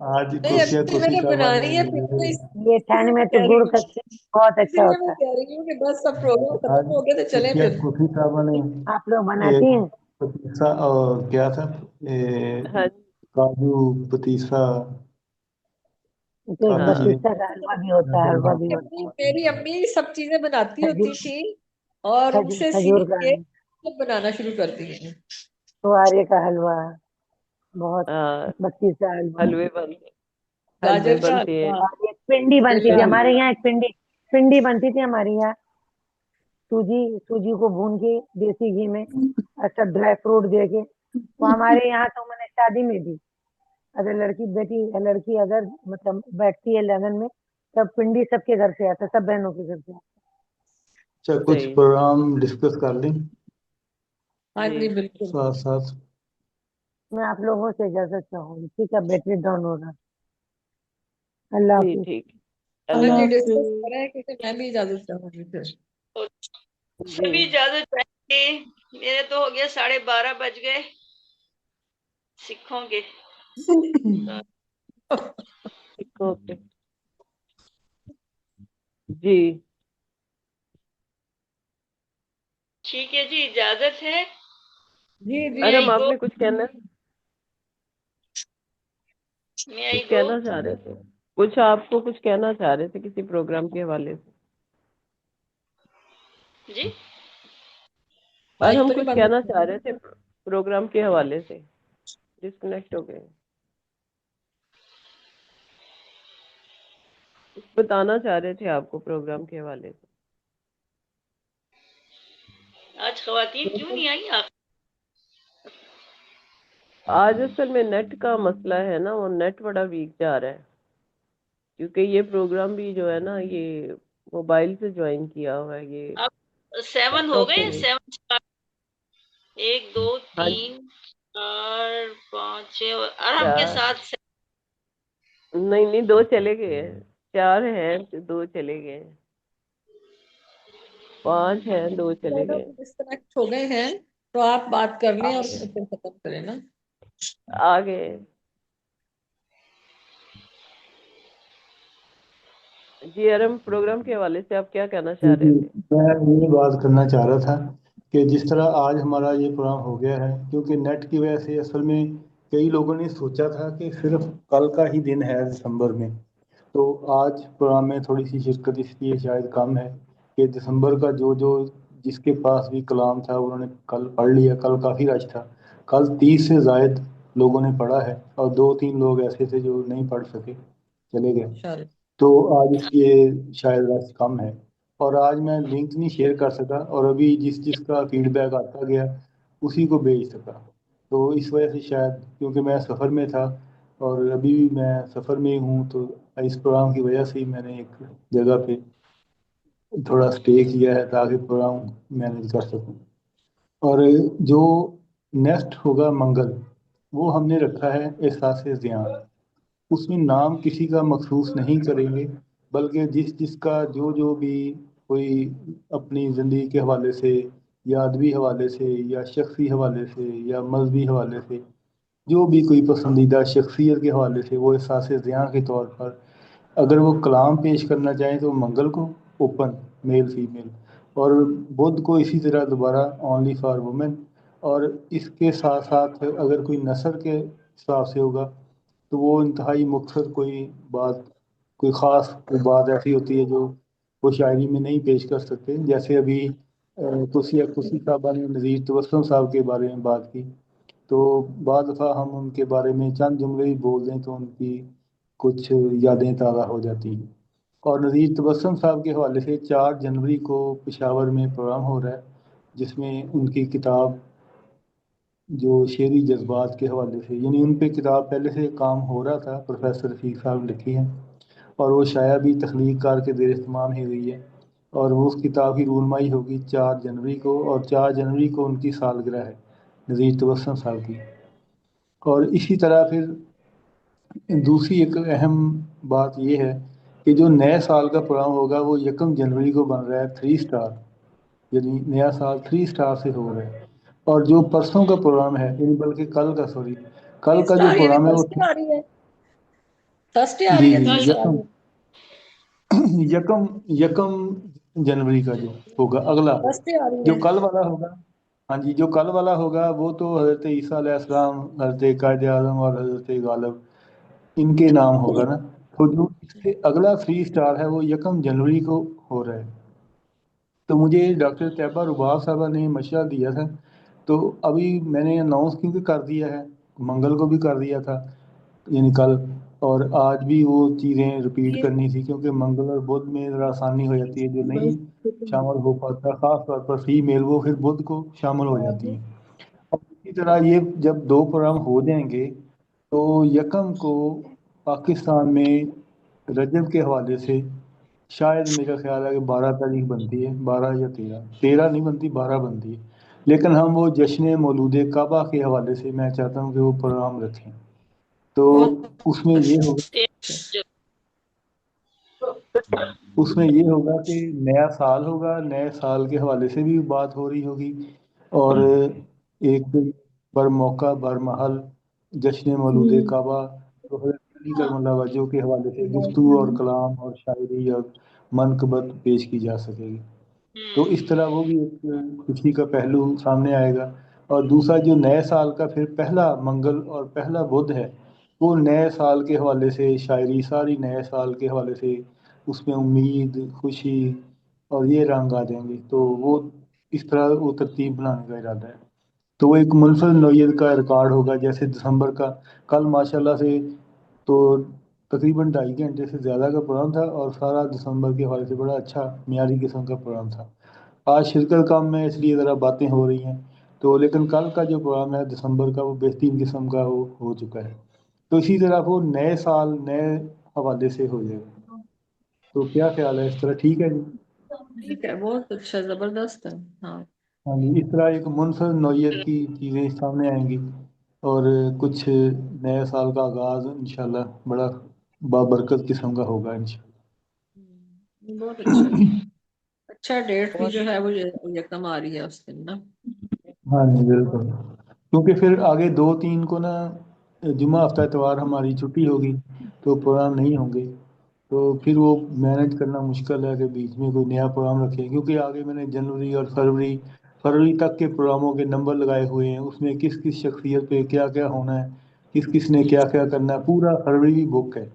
آج نہیں کوفیہ ابھی میں کوفی نے صاحبہ نے بنانی ہے پھر مجھے میں یہ ٹھنڈ میں تو کہہ گڑ رہی کا ہوں، بہت اسی اچھا لیے ہوتا میں ہے، کہہ رہی ہوں کہ بس سب پروگرام آج ختم ہو گئے تو چلیں کوفیہ پھر۔ کوفی صاحبہ نے آپ لوگ ایک بناتی ہیں؟ پتیسا اور کیا تھا، ہاں کاجو پتیسا، تو ایک کافی ہاں چیزیں بتیسا کا حلوہ بھی ہوتا ہے، حلوہ بھی ہوتا میری امی سب چیزیں بناتی ہے، ہوتی تھی اور ان سے کھجور سیکھ کا کے سب بنانا شروع کر دیے۔ سوارے کا حلوہ، بہت ہاں، بتیسا حلوہ، حلوے بنتے، حلوے گاجر کا بنتے ہیں۔ حلوہ، اور ایک پنڈی بنتی تھی چیلا، ہمارے یہاں، ایک پنڈی بنتی تھی ہمارے یہاں، سوجی کو بھون کے دیسی گھی میں اچھا ڈرائی فروٹ دے کے، وہ ہمارے یہاں تو میں نے شادی میں بھی، اگر لڑکی اگر مطلب بیٹھتی ہے لگن میں، تب پنڈی سب کے گھر سے آتا، سب بہنوں کے گھر سے آتا۔ اچھا کچھ صحیح، پروگرام ڈسکس کر لیں ہاں جی جی بالکل۔ ساتھ ساتھ۔ میں آپ لوگوں سے اجازت چاہوں گی، ٹھیک ہے، بیٹری ڈاؤن ہو رہا، اللہ جی حافظ۔ ٹھیک، ہاں اللہ جی اللہ حافظ۔ ڈسکس حافظ۔ کریں کیونکہ میں بھی اجازت چاہوں گی پھر۔ جی سبھی اجازت چاہیے، میرے تو ہو گیا 12:30 بج گئے سکھوں کے۔ اوکے جی، ٹھیک ہے جی، اجازت ہے۔ جی جی میں ارم آئی آپ گو، نے کچھ کہنا، میں آئی کچھ گو۔ کہنا چاہ رہے تھے، کچھ آپ کو کچھ کہنا چاہ رہے تھے کسی پروگرام کے حوالے سے، جی اور مائک ہم تو نہیں کچھ بند کہنا ہوتا؟ چاہ رہے تھے پروگرام کے حوالے سے، ڈسکنیکٹ ہو گئے، کچھ بتانا چاہ رہے تھے آپ کو پروگرام کے حوالے سے۔ آج خواتین کیوں نہیں آئی آپ؟ آج اصل میں نیٹ کا مسئلہ ہے نا، وہ نیٹ بڑا ویک جا رہا ہے، کیونکہ یہ پروگرام بھی جو ہے نا یہ موبائل سے جوائن کیا ہوا ہے، یہ آپ لیپ 7 ہو ٹاپ پہ گئے، نہیں۔ 7 1 2 ہاں 3 جی، 4 5 6 اور ارم کے چار، ساتھ نہیں 2 چلے گئے ہیں، 4 ہیں 2 چلے گئے ہیں، 5 ہیں 2 چلے گئے ہیں، ڈسکنیکٹ ہو گئے ہیں تو آپ بات کر لیں اور پھر ختم کریں نا۔ آگے۔ جی ارم، پروگرام کے حوالے سے آپ کیا کہنا چاہ رہے جی، تھے؟ میں یہ بات کرنا چاہ رہا تھا کہ جس طرح آج ہمارا یہ پروگرام ہو گیا ہے، کیونکہ نیٹ کی وجہ سے اصل میں کئی لوگوں نے سوچا تھا کہ صرف کل کا ہی دن ہے دسمبر میں، تو آج پروگرام میں تھوڑی سی شرکت اس لیے شاید کم ہے کہ دسمبر کا جو جس کے پاس بھی کلام تھا انہوں نے کل پڑھ لیا، کل کافی رش تھا، کل 30 سے زائد لوگوں نے پڑھا ہے، اور 2-3 لوگ ایسے تھے جو نہیں پڑھ سکے، چلے گئے، انشاءاللہ۔ تو آج اس کی شاید رش کم ہے۔ اور آج میں لنک نہیں شیئر کر سکا، اور ابھی جس کا فیڈ بیک آتا گیا اسی کو بھیج سکا۔ تو اس وجہ سے شاید، کیونکہ میں سفر میں تھا اور ابھی بھی میں سفر میں ہی ہوں، تو اس پروگرام کی وجہ سے ہی میں نے ایک جگہ پہ تھوڑا اسٹے کیا ہے تاکہ پروگرام مینیج کر سکوں۔ اور جو نیکسٹ ہوگا منگل، وہ ہم نے رکھا ہے احساس ذیان۔ اس میں نام کسی کا مخصوص نہیں کریں گے، بلکہ جس کا جو بھی کوئی اپنی زندگی کے حوالے سے یا ادبی حوالے سے یا شخصی حوالے سے یا مذہبی حوالے سے جو بھی کوئی پسندیدہ شخصیت کے حوالے سے وہ احساس ذیان کے طور پر اگر وہ کلام پیش کرنا چاہیں تو منگل کو اوپن، میل فیمیل، اور بدھ کو اسی طرح دوبارہ اونلی فار وومن۔ اور اس کے ساتھ ساتھ اگر کوئی نثر کے حساب سے ہوگا تو وہ انتہائی مختصر کوئی خاص بات ایسی ہوتی ہے جو وہ شاعری میں نہیں پیش کر سکتے، جیسے ابھی کسی صاحبہ نے نذیر تبسم صاحب کے بارے میں بات کی، تو بعض دفعہ ہم ان کے بارے میں چند جملے ہی بول دیں تو ان کی کچھ یادیں تازہ ہو جاتی ہیں۔ اور نذیر تبسم صاحب کے حوالے سے 4 جنوری کو پشاور میں پروگرام ہو رہا ہے، جس میں ان کی کتاب جو شعری جذبات کے حوالے سے، یعنی ان پہ کتاب پہلے سے کام ہو رہا تھا، پروفیسر رفیق صاحب لکھی ہے اور وہ شائع بھی تخلیق کار کے زیر اہتمام ہی ہوئی ہے، اور وہ اس کتاب کی رونمائی ہوگی 4 جنوری کو، اور 4 جنوری کو ان کی سالگرہ ہے نذیر تبسم صاحب کی۔ اور اسی طرح پھر دوسری ایک اہم بات یہ ہے کہ جو نئے سال کا پروگرام ہوگا وہ 1 جنوری کو بن رہا ہے 3 اسٹار، یعنی نیا سال 3 اسٹار سے ہو رہا ہے۔ اور جو پرسوں کا پروگرام ہے، یعنی بلکہ کل کا جو پروگرام ہے وہ تھرسڈے آ جی رہی ہے، یکم جنوری کا جو ہوگا اگلا، تھرسڈے آ رہی جو ہے۔ کل والا ہوگا، ہاں جی، جو کل والا ہوگا وہ تو حضرت عیسیٰ علیہ السلام، حضرت قائد اعظم اور حضرت غالب ان کے نام ہوگا نا۔ تو جو اس سے اگلا 3 اسٹار ہے وہ 1 جنوری کو ہو رہا ہے۔ تو مجھے ڈاکٹر طیبہ رباب صاحبہ نے مشورہ دیا تھا، تو ابھی میں نے اناؤنس کیونکہ کر دیا ہے، منگل کو بھی کر دیا تھا یعنی کل، اور آج بھی وہ چیزیں رپیٹ کرنی تھی کیونکہ منگل اور بدھ میں ذرا آسانی ہو جاتی ہے، جو نہیں شامل ہو پاتا خاص طور پر فیمیل وہ پھر بدھ کو شامل ہو جاتی ہیں۔ اور اسی طرح یہ جب 2 پروگرام ہو جائیں گے تو 1 کو پاکستان میں رجب کے حوالے سے شاید میرا خیال ہے کہ 12 تاریخ بنتی ہے، 12 یا 13 نہیں بنتی، 12 بنتی ہے، لیکن ہم وہ جشن مولود کعبہ کے حوالے سے میں چاہتا ہوں کہ وہ پروگرام رکھیں۔ تو اس میں یہ ہوگا کہ نیا سال ہوگا، نئے سال کے حوالے سے بھی بات ہو رہی ہوگی، اور ایک بر موقع بر محل جشن مولود کعبہ تو حضرت علی کرم اللہ وجہ کے حوالے سے گفتگو اور کلام اور شاعری اور منقبت پیش کی جا سکے گی۔ تو اس طرح وہ بھی ایک خوشی کا پہلو سامنے آئے گا۔ اور دوسرا جو نئے سال کا پھر پہلا منگل اور پہلا بدھ ہے، وہ نئے سال کے حوالے سے شاعری ساری نئے سال کے حوالے سے اس میں امید، خوشی اور یہ رنگ آ جائیں گے، تو وہ اس طرح وہ ترتیب بنانے کا ارادہ ہے۔ تو وہ ایک منفرد نوعیت کا ریکارڈ ہوگا، جیسے دسمبر کا کل ماشاءاللہ سے تو تقریباً 2.5 گھنٹے سے زیادہ کا پروگرام تھا، اور سارا دسمبر کے حوالے سے بڑا اچھا معیاری قسم کا پروگرام تھا۔ آج شرکت کم میں اس لیے ذرا باتیں ہو رہی ہیں، تو لیکن کل کا جو پروگرام ہے دسمبر کا وہ بہترین قسم کا وہ ہو چکا ہے۔ تو اسی طرح وہ نئے سال نئے حوالے سے ہو جائے گا۔ تو کیا خیال ہے، اس طرح ٹھیک ہے جی؟ ٹھیک ہے، بہت اچھا، زبردست ہے۔ ہاں جی، اس طرح ایک منفرد نوعیت کی چیزیں سامنے آئیں گی، اور کچھ نئے سال کا آغاز انشاءاللہ بڑا بابرکت قسم کا ہوگا انشاءاللہ۔ بہت اچھا، اچھا ڈیٹ بھی جو ہے وہ 1 آ رہی ہے اس دن نا۔ ہاں جی بالکل، کیونکہ پھر آگے 2-3 کو نا جمعہ ہفتہ اتوار ہماری چھٹی ہوگی تو پروگرام نہیں ہوں گے، تو پھر وہ مینیج کرنا مشکل ہے کہ بیچ میں کوئی نیا پروگرام رکھیں، کیونکہ آگے میں نے جنوری اور فروری تک کے پروگراموں کے نمبر لگائے ہوئے ہیں، اس میں کس کس شخصیت پہ کیا کیا ہونا ہے، کس نے کیا کیا کرنا ہے، پورا فروری بک ہے۔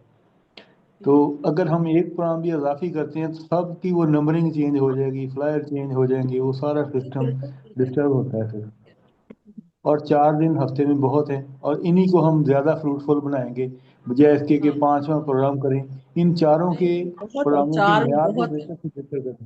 تو اگر ہم ایک پروگرام بھی اضافی کرتے ہیں تو سب کی وہ نمبرنگ چینج ہو جائے گی، فلائر چینج ہو جائیں گے، وہ سارا سسٹم ڈسٹرب ہوتا ہے پھر۔ اور 4 دن ہفتے میں بہت ہیں، اور انہی کو ہم زیادہ فروٹفل بنائیں گے بجائے اس کے کہ 5واں پروگرام کریں۔ ان چاروں کے بہت پروگراموں کی چار معیار کو بہت بہتر سے بہتر کریں۔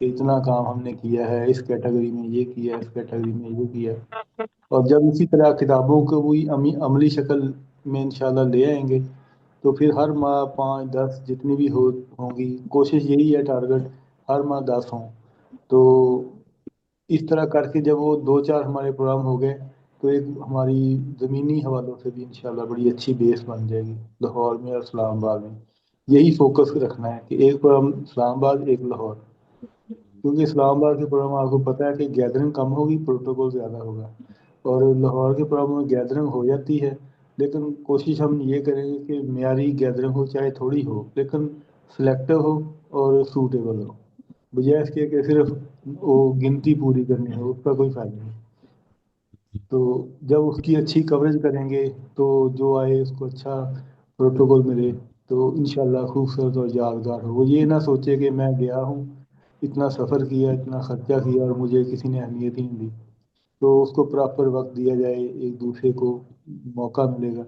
کہ اتنا کام ہم نے کیا ہے، اس کیٹیگری میں یہ کیا ہے، اس کیٹیگری میں یہ کیا ہے. اور جب اسی طرح کتابوں کو وہی عملی شکل میں انشاءاللہ لے آئیں گے تو پھر ہر ماہ 5-10 جتنی بھی ہوں گی، کوشش یہی ہے ٹارگٹ ہر ماہ 10 ہوں. تو اس طرح کر کے جب وہ 2-4 ہمارے پروگرام ہو گئے تو ایک ہماری زمینی حوالوں سے بھی انشاءاللہ بڑی اچھی بیس بن جائے گی لاہور میں اور اسلام آباد میں. یہی فوکس رکھنا ہے کہ ایک پروگرام اسلام آباد، ایک لاہور، کیونکہ اسلام آباد کے پروگرام آپ کو پتہ ہے کہ گیدرنگ کم ہوگی، پروٹوکول زیادہ ہوگا، اور لاہور کے پروگرام میں گیدرنگ ہو جاتی ہے لیکن کوشش ہم یہ کریں گے کہ معیاری گیدرنگ ہو، چاہے تھوڑی ہو لیکن سلیکٹو ہو اور سوٹیبل ہو، بجائے اس کے کہ صرف وہ گنتی پوری کرنی ہو، اس کا کوئی فائدہ نہیں. تو جب اس کی اچھی کوریج کریں گے تو جو آئے اس کو اچھا پروٹوکول ملے تو انشاءاللہ خوبصورت اور یادگار ہو. وہ یہ نہ سوچے کہ میں گیا ہوں، اتنا سفر کیا، اتنا خرچہ کیا اور مجھے کسی نے اہمیت ہی نہیں دی. تو اس کو پراپر وقت دیا جائے، ایک دوسرے کو موقع ملے گا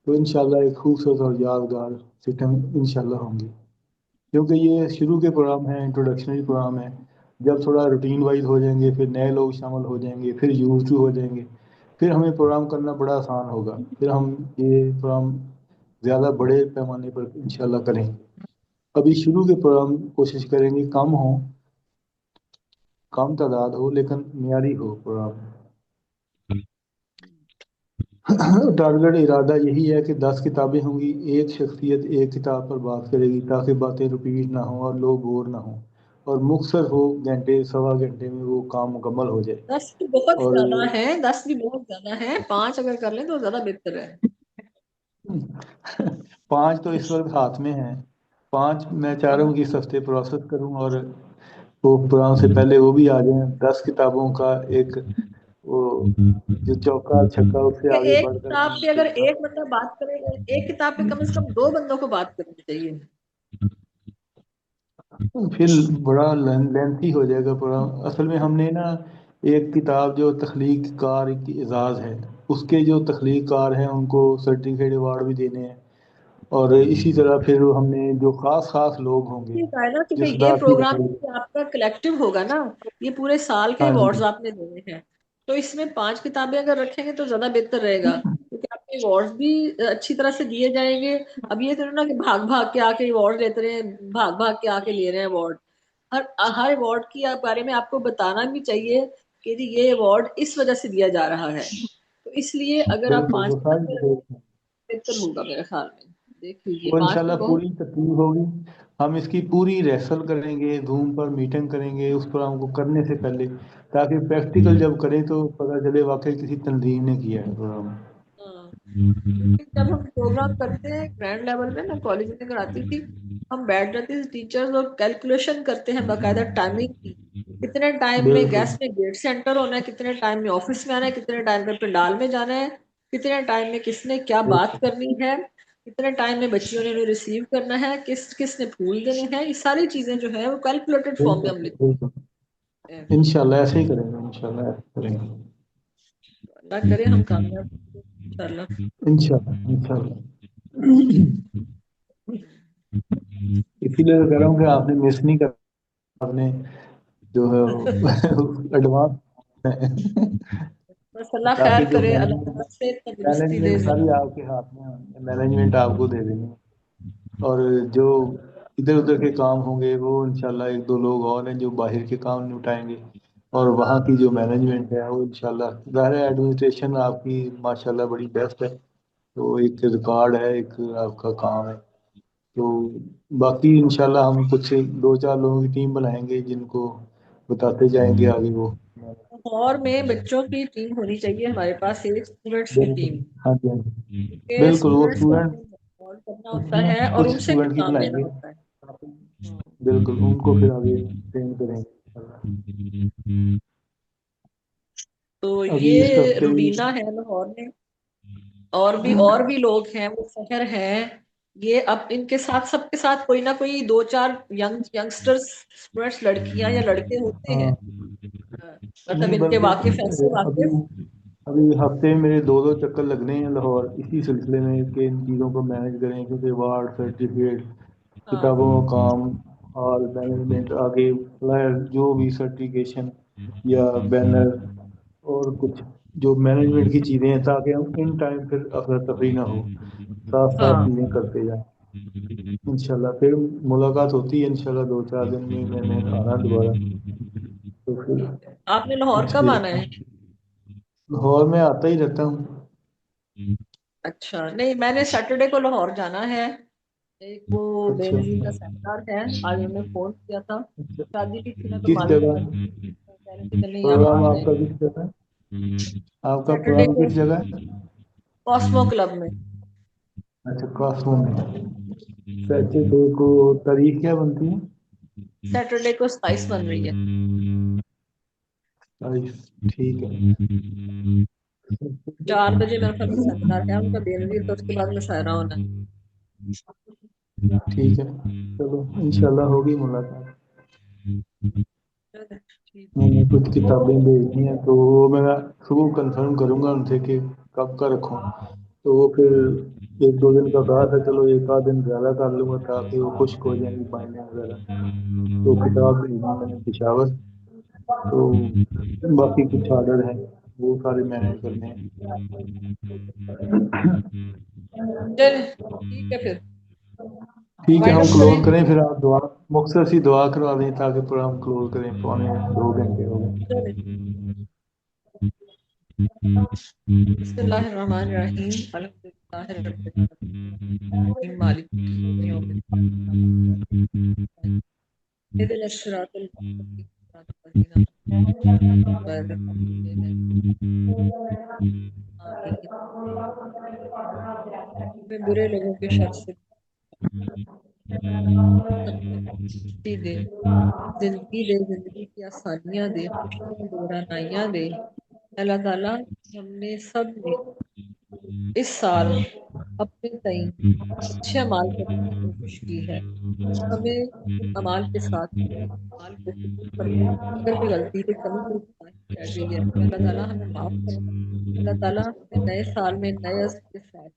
تو انشاءاللہ ایک خوبصورت اور یادگار سسٹم انشاءاللہ ہوں گے. کیونکہ یہ شروع کے پروگرام ہیں، انٹروڈکشنری پروگرام ہیں. جب تھوڑا روٹین وائز ہو جائیں گے، پھر نئے لوگ شامل ہو جائیں گے، پھر یوز ٹو ہو جائیں گے، پھر ہمیں پروگرام کرنا بڑا آسان ہوگا. پھر ہم یہ پروگرام زیادہ بڑے پیمانے پر انشاءاللہ کریں گے. ابھی شروع کے پروگرام کوشش کریں گے کم ہوں، کم تعداد ہو لیکن معیاری ہو پروگرام. ٹارگٹ ارادہ یہی ہے کہ 10 کتابیں ہوں گی، ایک شخصیت ایک کتاب پر بات کرے گی تاکہ باتیں رپیٹ نہ ہوں اور لوگ بور نہ ہوں، اور مختصر ہو، گھنٹے سوا گھنٹے میں وہ کام مکمل ہو جائے. 10 بھی بہت اور زیادہ ہیں، 10 بھی بہت زیادہ ہیں، 5 اگر کر لیں تو زیادہ بہتر ہے. 5 تو اس وقت ہاتھ میں ہیں. 5 میں چاہ رہا ہوں کہ اس ہفتے پروسیس کروں اور وہ پروگرام سے پہلے وہ بھی آ جائیں. 10 کتابوں کا ایک وہ جو چوکا چھکا اس سے آگے ایک بڑھ کر کتاب ہم پہ اگر ایک بندہ بات کرے گا، ایک کتاب پہ کم از کم 2 بندوں کو بات کرنی چاہیے. پھر بڑا لینتھی ہو جائے گا پروگرام. اصل میں ہم نے نا ایک کتاب جو تخلیق کار کی اعزاز ہے، اس کے جو تخلیق کار ہیں ان کو سرٹیفکیٹ ایوارڈ بھی دینے ہیں، اور اسی طرح پھر ہم نے جو خاص لوگ ہوں گے ٹھیک ہے نا کہ جو یہ صدارتی پروگرام رہے. آپ کا کلیکٹیو ہوگا نا، یہ پورے سال کے ہاں جی، ایوارڈز آپ نے دینے ہیں، تو اس میں 5 کتابیں اگر رکھیں گے تو زیادہ بہتر رہے گا، کیونکہ آپ کے ایوارڈز بھی اچھی طرح سے دیے جائیں گے. اب یہ تو نا کہ بھاگ بھاگ کے آ کے ایوارڈ لیتے رہے، بھاگ بھاگ کے آ کے لے رہے ہیں ایوارڈ. ہر ایوارڈ کی بارے میں آپ کو بتانا بھی چاہیے کہ جی یہ ایوارڈ اس وجہ سے دیا جا رہا ہے. تو اس لیے اگر آپ بالکل 5 وہ ساری کتابیں ڈیٹیلز ہیں. بہتر ہوگا میرے خیال میں. دیکھ لیجیے وہ 5 بھی انشاءاللہ بہت. پوری ترتیب ہوگی. ہم اس کی پوری ریہرسل کریں گے، زوم پر میٹنگ کریں گے اس پروگرام کو کرنے سے پہلے، تاکہ پریکٹیکل جب کریں تو پتہ چلے واقعی کسی تنظیم نے کیا ہے پروگرام. ہاں، کیونکہ جب ہم پروگرام کرتے ہیں گرینڈ لیول میں، میں کالج میں کراتی تھی، ہم بیٹھ جاتے تھے ٹیچرز اور کیلکولیشن کرتے ہیں باقاعدہ ٹائمنگ کی، کتنے ٹائم میں بالکل گیس میں گیٹ سے انٹر ہونا ہے، کتنے ٹائم میں آفس میں آنا ہے، کتنے ٹائم میں پنڈال میں جانا ہے، کتنے ٹائم میں کس نے کیا بات کرنی ہے، کتنے ٹائم میں بچیوں نے ریسیو کرنا ہے، کس نے پھول دینے ہیں. یہ ساری چیزیں جو ہے وہ کیلکولیٹڈ فارم میں ہم لکھتے بالکل ہیں. انشاءاللہ ایسے ہی کریں گے، انشاءاللہ ایسے کریں گے. اللہ کرے ہم کامیاب ہوں انشاءاللہ. انشاءاللہ اسی لیے تو کہہ رہا ہوں کہ آپ نے مس نہیں کرنا، آپ نے جو ہے ایڈوانس بس اللہ خیر تاکہ جو کرے، اللہ تعالیٰ سے تندرستی دے. مینجمنٹ ساری آپ کے ہاتھ میں ہے، مینجمنٹ آپ کو دے دیں گے، اور جو ادھر ادھر کے کام ہوں گے وہ انشاءاللہ 1-2 لوگ اور ہیں جو باہر کے کام نپٹائیں گے، اور وہاں کی جو مینجمنٹ ہے وہ انشاءاللہ ظاہر ہے ایڈمنسٹریشن آپ کی ماشاءاللہ بڑی بیسٹ ہے، تو ایک ریکارڈ ہے، ایک آپ کا کام ہے. تو باقی انشاءاللہ ہم کچھ 2-4 لوگوں کی ٹیم بنائیں گے جن کو بتاتے جائیں گے آگے وہ. اور میں بچوں کی ٹیم ہونی چاہیے ہمارے پاس، ایک اسٹوڈنٹس کی بالکل، ٹیم، ہاں جی، ہاں جی، کہ بالکل وہ اسٹوڈنٹس کو ہم اسٹوڈنٹ نے انوالو کرنا ہوتا ہے اور کچھ ان سے بھی اسٹوڈنٹ کی کام بنائیں لینا گے، ہوتا ہے. بالکل ان کو پھر آگے ٹرین کریں گے. تو ابھی اس یہ ہفتے روڈینا ہے لاہور میں، اور بھی لوگ ہیں، وہ سحر ہیں، یہ اب ان کے ساتھ سب کے ساتھ کوئی نہ کوئی 2-4 ینگسٹرز اسٹوڈنٹس، لڑکیاں یا لڑکے ہوتے ہیں، ہاں مطلب نہیں ان کے واقف بلکہ ایسے ابھی واقف. ابھی ہفتے میں میرے 2 چکر لگنے ہیں لاہور اسی سلسلے میں کہ ان چیزوں کو مینیج کریں، کیونکہ ایوارڈ سرٹیفکیٹ ہاں کتابوں کا کام ہال مینجمنٹ آگے فلائر جو بھی سرٹیفکیشن یا بینر اور کچھ جو مینجمنٹ کی چیزیں ہیں تاکہ ہم ان ٹائم پھر افراتفری نہ ہو، ساتھ ساتھ ہاں چیزیں کرتے جائیں انشاءاللہ. پھر ملاقات ہوتی ہے انشاءاللہ 2-4 دن میں نے آنا دوبارہ. تو پھر آپ نے لاہور کچھ کب دیر آنا ہے؟ لاہور میں آتا ہی رہتا ہوں. اچھا نہیں، میں نے سیٹرڈے کو لاہور جانا ہے. ایک وہ بے اچھا نظیر کا سیمینار ہے، آج انہوں نے فون کیا تھا، اچھا. شادی بھی تھی نا تو کس معلوم جگہ کر کہہ رہے تھے کہ نہیں آپ پروگرام آ آپ جائیں. کا کس جگہ ہے؟ آپ کا سیٹرڈے پروگرام کو کس جگہ ہے؟ کاسمو کلب میں. اچھا کاسمو میں. سیٹرڈے کو تاریخ کیا بنتی ہے؟ سیٹرڈے کو 27 بن رہی ہے. ٹھیک ہے. 4 بجے میرا خیال سے سیمینار ہے ان کا بے نظیر کا، اس کے بعد مشاعرہ ہونا ہے. ٹھیک ہے چلو انشاءاللہ ہوگی ملاقات. ٹھیک. میں نے کچھ کتابیں بھیجی ہیں تو وہ میں صبح کنفرم کروں گا ان سے کہ کب کا رکھوں. تو وہ پھر 1-2 دن کا کہا تھا، چلو 1 آدھ دن زیادہ کر لوں گا تاکہ وہ خشک ہو جائیں گی بائنڈنگ وغیرہ. تو کتاب بھیجی میں نے پشاور. تو باقی کچھ آرڈر ہیں وہ سارے مینیج کرنے ہیں. چلے ٹھیک ہے پھر ٹھیک ہے وائنڈ ہم اپ کلوز کریں. کریں پھر. آپ دعا مختصر سی دعا کروا دیں تاکہ پورا ہم کلوز کریں. 2 گھنٹے ہو گئے. چلے. بسم اللہ الرحمن الرحیم، الحمدللہ رب العالمین، مالک یوم الدین، اهدنا الصراط المستقیم، صراط الذین انعمت علیہم غیر المغضوب علیہم. آمین. ہمیں برے لوگوں کے شر سے خوشی دے، زندگی کی آسانیاں دے، خوشیاں دے، رعنائیاں دے. اللہ تعالیٰ ہم نے سب نے اس سال اپنے تئیں اچھے اعمال کرنے کی کوشش کی ہے. ہمیں ان اعمال کے ساتھ اپنے اعمال کو قبول کرنے کی اگر کوئی غلطی کی کمی کوئی کوتاہی رہ گئی ہے تو اللہ تعالیٰ ہمیں معاف کرے. اللہ تعالیٰ ہمیں نئے سال میں نئے عزم کے ساتھ،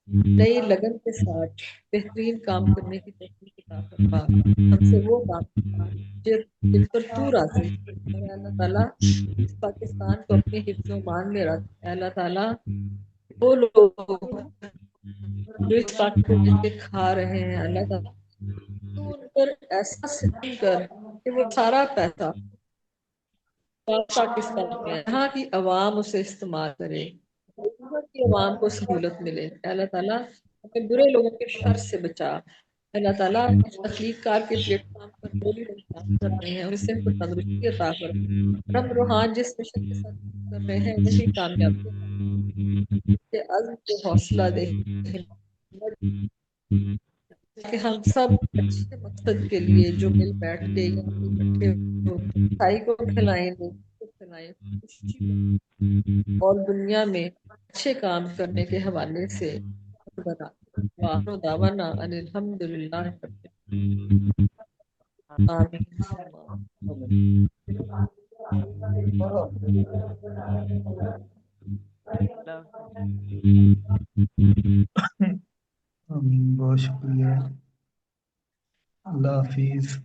نئی لگن کے ساتھ بہترین کام کرنے کی توفیق عطا فرما. ہم سے وہ کام کروا جن پر تو راضی ہے. اور اللہ تعالیٰ اس پاکستان کو اپنے حفظ و امان میں رکھ. اللہ تعالیٰ وہ لوگ جو اس پاک کو بیچ کے کھا رہے ہیں، اللہ تعالیٰ تو ان پر ایسا ستم کر کہ وہ سارا پیسہ پاکستان میں یہاں کی عوام اسے استعمال کرے، یہاں کی عوام کو سہولت ملے. اللہ تعالیٰ ہمیں برے لوگوں کے شر سے بچا. اللہ تعالیٰ اس تخلیق کار کے پلیٹ فارم پر جو بھی لوگ کام کر رہے ہیں اسے ان کو تندرستی عطا فرما. رب روحان جس مشن کے ساتھ کر رہے ہیں انہیں بھی کامیابی کے عزم کو حوصلہ دے کہ ہم سب اچھے مقصد کے لیے جو مل بیٹھ کے یہاں پہ اکٹھے ہو بھائی کو کھلائیں، لوگوں کو کھلائیں، خوشی اور دنیا میں اچھے کام کرنے کے حوالے سے بنا. وآخر دعوانا ان الحمدللہ رب العالمین. آمین. آمین. بہت شکریہ. اللہ حافظ.